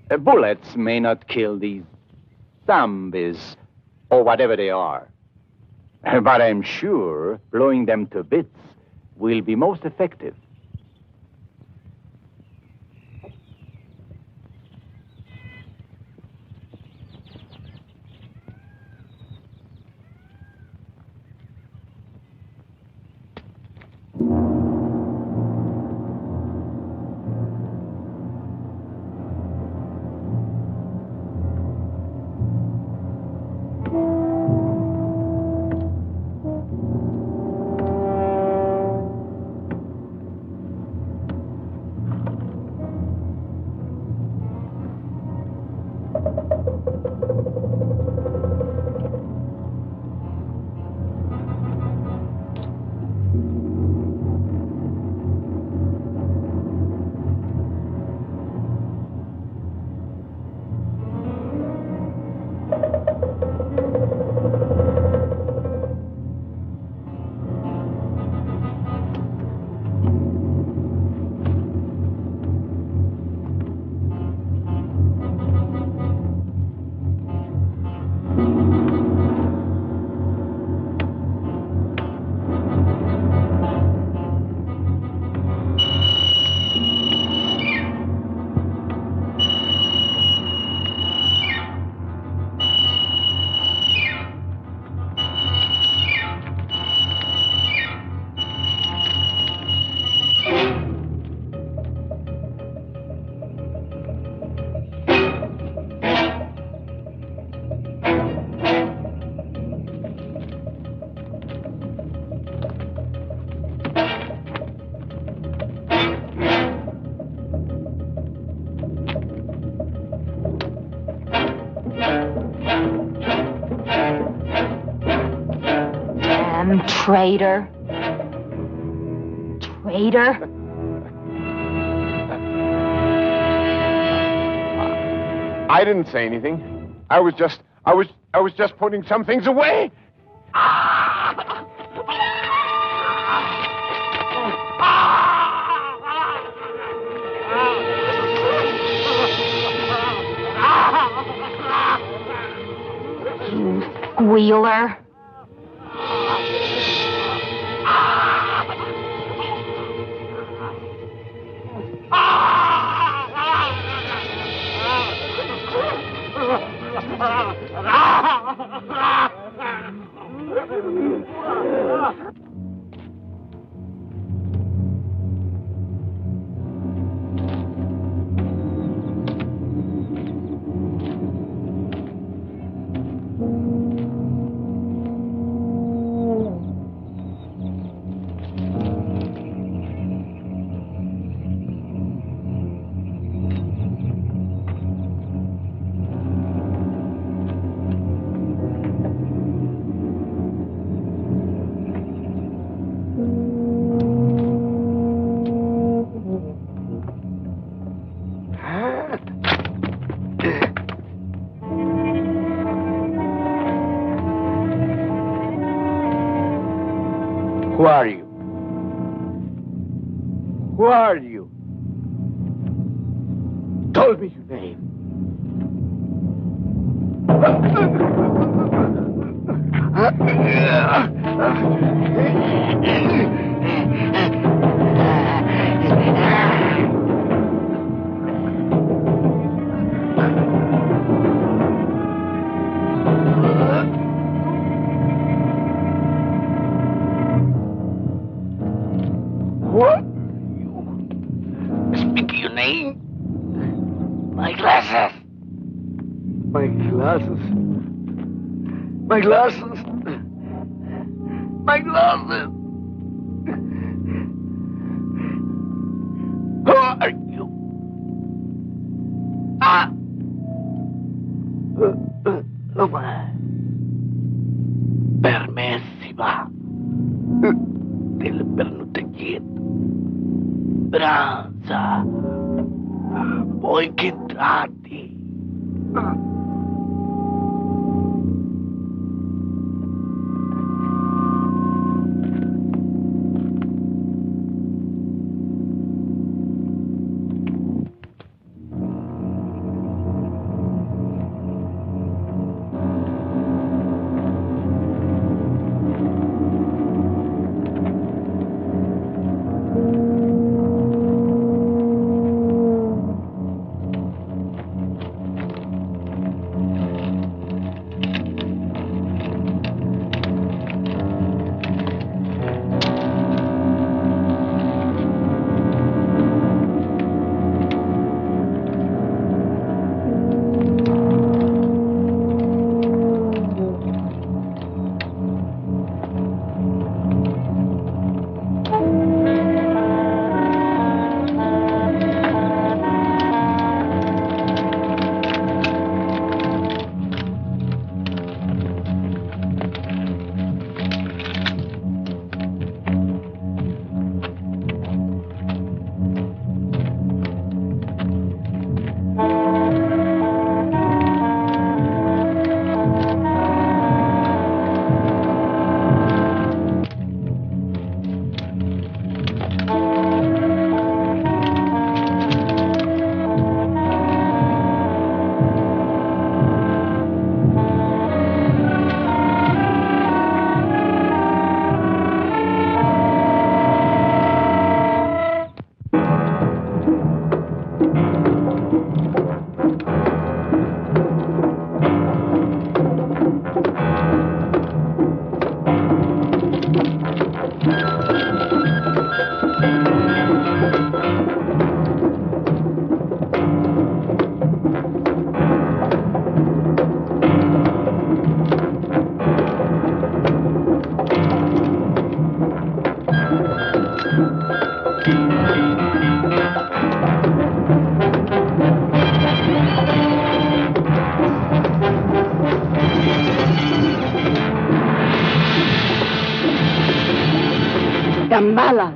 Bullets may not kill these zombies, or whatever they are. But I'm sure blowing them to bits will be most effective. Traitor. Traitor. I didn't say anything. I was just putting some things away. You squealer. Who are you? Who are you? Tell me your name. What? Speak your name? My glasses. My glasses. My glasses. My glasses. Who are you? Ah! Permessiva del pernutegit. Branza. Poi che tratti. Dambala.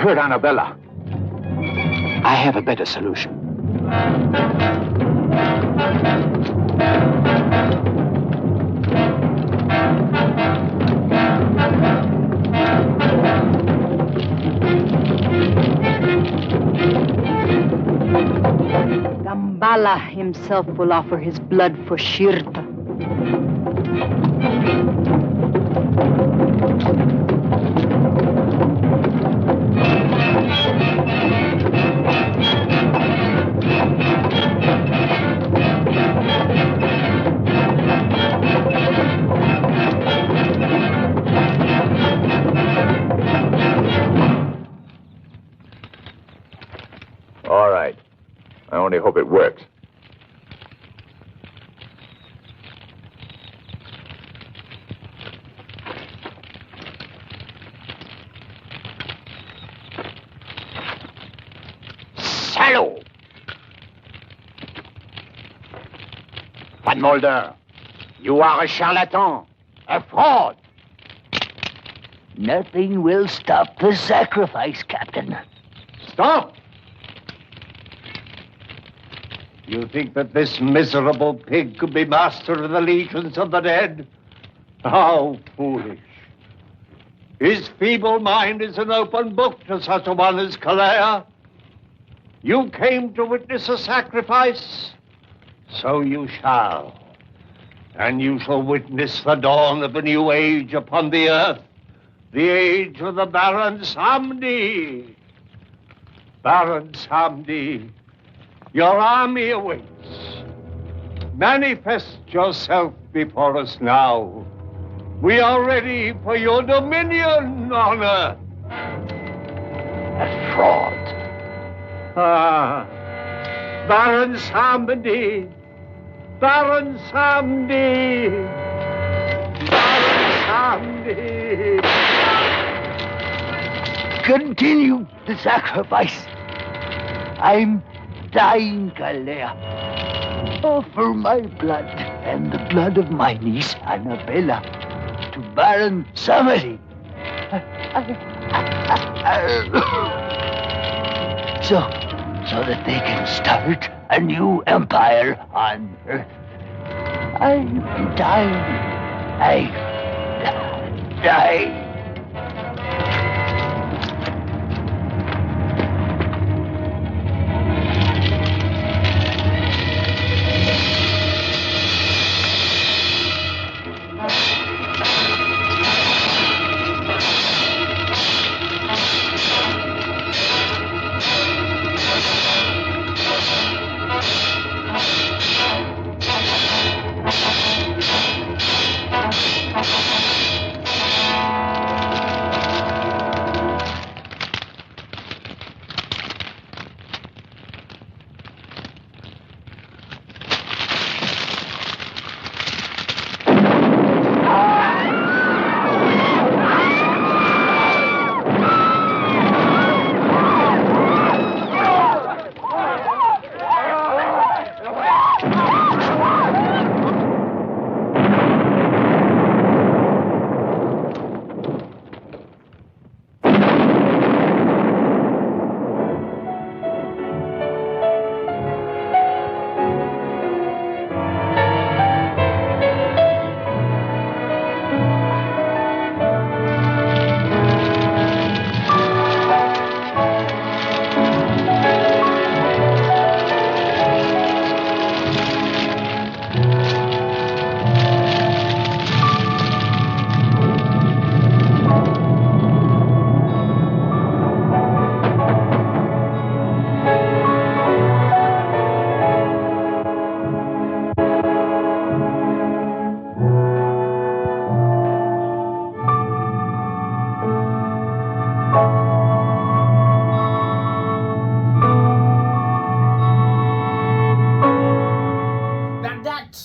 hurt Annabella. I have a better solution. Dambala himself will offer his blood for Shirta. All right. I only hope it works. Salud! Van Mulder, you are a charlatan, a fraud. Nothing will stop the sacrifice, Captain. Stop! You think that this miserable pig could be master of the legions of the dead? How foolish. His feeble mind is an open book to such a one as Calais. You came to witness a sacrifice, so you shall. And you shall witness the dawn of a new age upon the earth, the age of the Baron Samedi. Baron Samedi, your army awaits. Manifest yourself before us now. We are ready for your dominion on earth. A fraud. Ah, Baron Samedi. Baron Samedi. Baron Samedi. Continue the sacrifice. I'm dying, Calais. Offer my blood and the blood of my niece, Annabella, to Baron Samedi. So that they can start a new empire on Earth. I'm dying. I'm dying.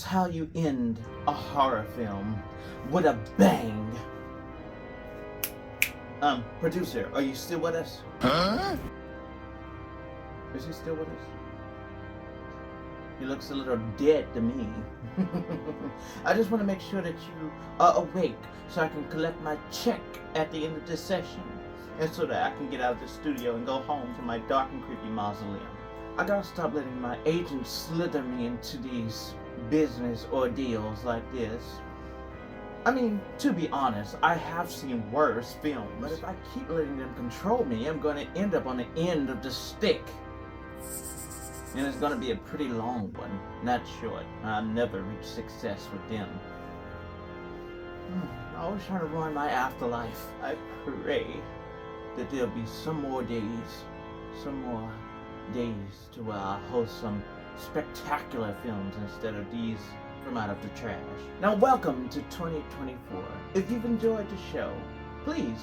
How you end a horror film with a bang. Producer, are you still with us? Huh? Is he still with us? He looks a little dead to me. I just want to make sure that you are awake so I can collect my check at the end of this session. and so that I can get out of the studio and go home to my dark and creepy mausoleum. I gotta stop letting my agents slither me into these business ordeals like this. I mean, to be honest, I have seen worse films, but if I keep letting them control me, I'm gonna end up on the end of the stick. And it's gonna be a pretty long one, not short. I'll never reach success with them. Always trying to ruin my afterlife. I pray that there'll be some more days to where I'll host some spectacular films instead of these from out of the trash. Now welcome to 2024. If you've enjoyed the show, please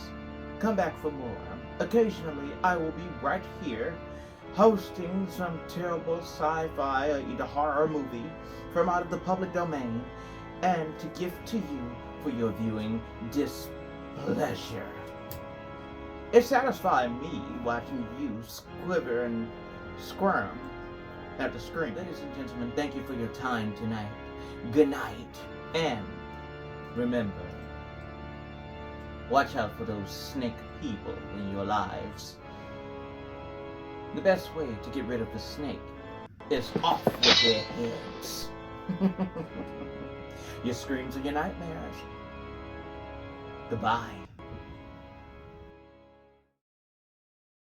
come back for more. Occasionally I will be right here hosting some terrible sci-fi or either horror movie from out of the public domain and to gift to you for your viewing displeasure. It satisfies me watching you squiver and squirm at the screen. Ladies and gentlemen, thank you for your time tonight. Good night, and remember, watch out for those snake people in your lives. The best way to get rid of the snake is off with their heads. Your screams are your nightmares. Goodbye.